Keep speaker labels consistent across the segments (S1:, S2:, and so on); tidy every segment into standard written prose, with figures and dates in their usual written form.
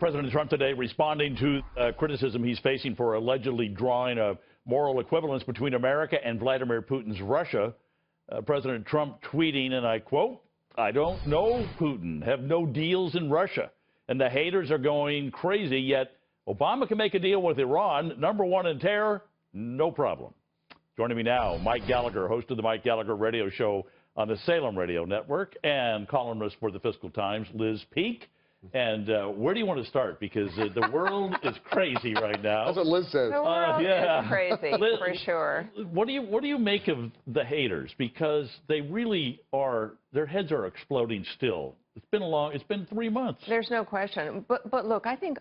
S1: President Trump today responding to criticism he's facing for allegedly drawing a moral equivalence between America and Vladimir Putin's Russia. President Trump tweeting, and I quote, "I don't know Putin, have no deals in Russia, and the haters are going crazy, yet Obama can make a deal with Iran, number one in terror, no problem." Joining me now, Mike Gallagher, host of the Mike Gallagher radio show on the Salem Radio Network, and columnist for the Fiscal Times, Liz Peek. And where do you want to start? Because the world is crazy right now.
S2: That's what Liz says.
S3: The world is crazy,
S1: Liz,
S3: for sure.
S1: What do you make of the haters? Because they really are, their heads are exploding still. It's been 3 months.
S3: There's no question. But look, I think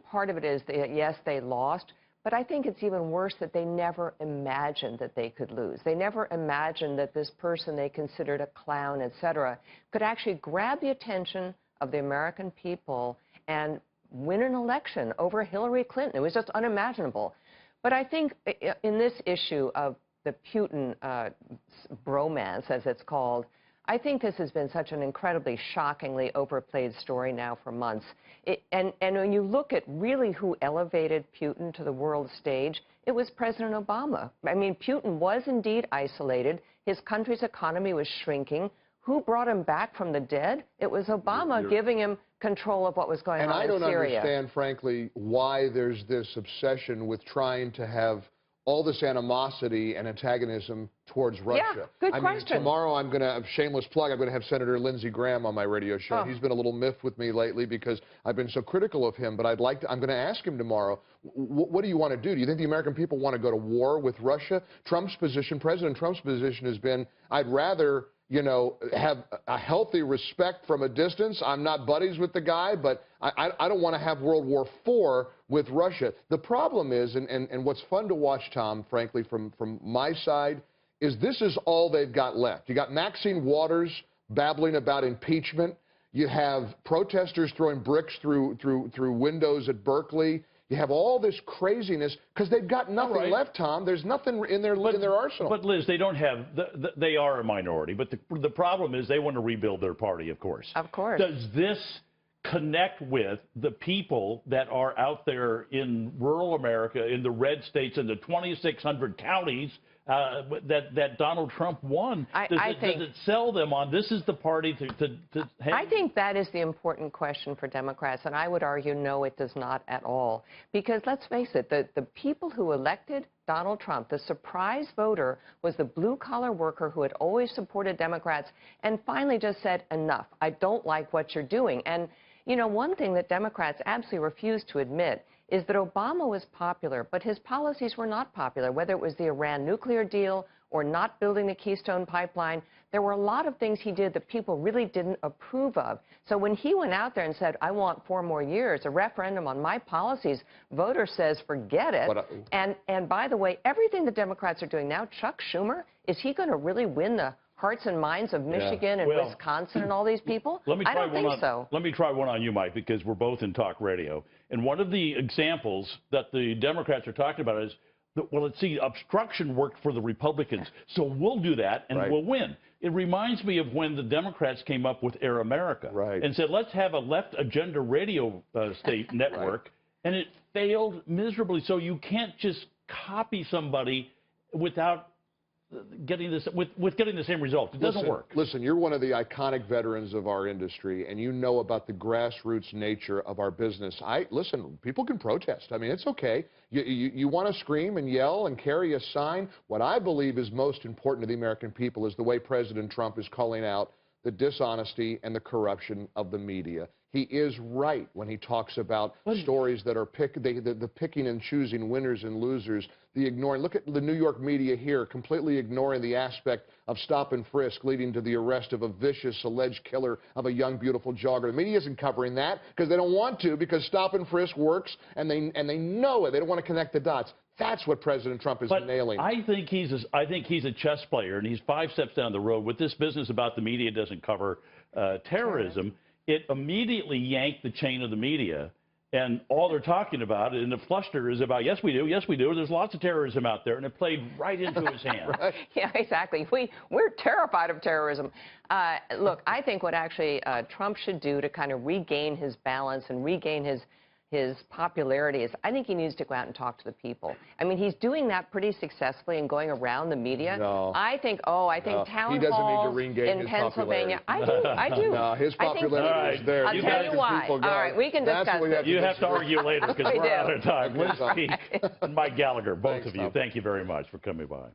S3: part of it is that, yes, they lost, but I think it's even worse that they never imagined that they could lose. They never imagined that this person they considered a clown, et cetera, could actually grab the attention of the American people and win an election over Hillary Clinton. It was just unimaginable. But I think in this issue of the Putin bromance, as it's called, I think this has been such an incredibly shockingly overplayed story now for months. And when you look at really who elevated Putin to the world stage, it was President Obama. I mean, Putin was indeed isolated. His country's economy was shrinking. Who brought him back from the dead? It was Obama giving him control of what was going on in Syria.
S2: And I don't understand, frankly, why there's this obsession with trying to have all this animosity and antagonism towards Russia.
S3: Yeah, good question.
S2: Mean, tomorrow I'm going to have shameless plug. I'm going to have Senator Lindsey Graham on my radio show. He's been a little miffed with me lately because I've been so critical of him. But I'm going to ask him tomorrow, what do you want to do? Do you think the American people want to go to war with Russia? President Trump's position has been, I'd rather, you know, have a healthy respect from a distance. I'm not buddies with the guy, but I don't want to have World War IV with Russia. The problem is, and what's fun to watch, Tom, frankly, from my side, is this is all they've got left. You got Maxine Waters babbling about impeachment. You have protesters throwing bricks through windows at Berkeley. You have all this craziness because they've got nothing left, Tom. There's nothing in their arsenal.
S1: But Liz, they don't have. They are a minority. But the problem is they want to rebuild their party, of course.
S3: Of course.
S1: Does this connect with the people that are out there in rural America, in the red states, in the 2,600 counties that Donald Trump won? Does it sell them on this is the party to
S3: I think that is the important question for Democrats, and I would argue no, it does not at all. Because let's face it, the people who elected Donald Trump, the surprise voter, was the blue-collar worker who had always supported Democrats and finally just said, enough, I don't like what you're doing. And, you know, one thing that Democrats absolutely refuse to admit is that Obama was popular, but his policies were not popular, whether it was the Iran nuclear deal or not building the Keystone Pipeline. There were a lot of things he did that people really didn't approve of. So when he went out there and said, I want 4 more years, a referendum on my policies, voters says, forget it. And by the way, everything the Democrats are doing now, Chuck Schumer, is he going to really win the hearts and minds of Michigan and Wisconsin and all these people? I don't think so.
S1: Let me try one on you, Mike, because we're both in talk radio. And one of the examples that the Democrats are talking about is, well, let's see, obstruction worked for the Republicans, so we'll do that and we'll win. It reminds me of when the Democrats came up with Air America and said, let's have a left agenda radio state network, and it failed miserably. So you can't just copy somebody without getting this getting the same result. It doesn't work.
S2: Listen, you're one of the iconic veterans of our industry, and you know about the grassroots nature of our business. Listen, people can protest. I mean, it's okay. You want to scream and yell and carry a sign. What I believe is most important to the American people is the way President Trump is calling out the dishonesty and the corruption of the media. He is right when he talks about stories that are the picking and choosing winners and losers, the ignoring. Look at the New York media here, completely ignoring the aspect of stop and frisk leading to the arrest of a vicious alleged killer of a young, beautiful jogger. The media isn't covering that because they don't want to, because stop and frisk works, and they know it. They don't want to connect the dots. That's what President Trump is nailing.
S1: I think he's a chess player, and he's 5 steps down the road. With this business about the media doesn't cover terrorism, it immediately yanked the chain of the media And all they're talking about in the fluster is about, yes, we do, there's lots of terrorism out there, and it played right into his hands.
S2: Right.
S3: Yeah, exactly. We're terrified of terrorism. Look, I think what actually Trump should do to kind of regain his balance and regain his popularity is, I think he needs to go out and talk to the people. I mean, he's doing that pretty successfully and going around the media.
S2: No.
S3: I think
S2: No.
S3: town
S2: He doesn't
S3: halls
S2: need to regain
S3: in
S2: his
S3: Pennsylvania.
S2: popularity.
S3: I do.
S2: No, his popularity is there.
S3: I'll tell you why. All right, we can discuss it.
S1: You have to argue later because we're out of time.
S2: Okay,
S1: Liz Peek and Mike Gallagher, both
S2: Thanks,
S1: of you,
S2: Tom.
S1: thank you very much for coming by.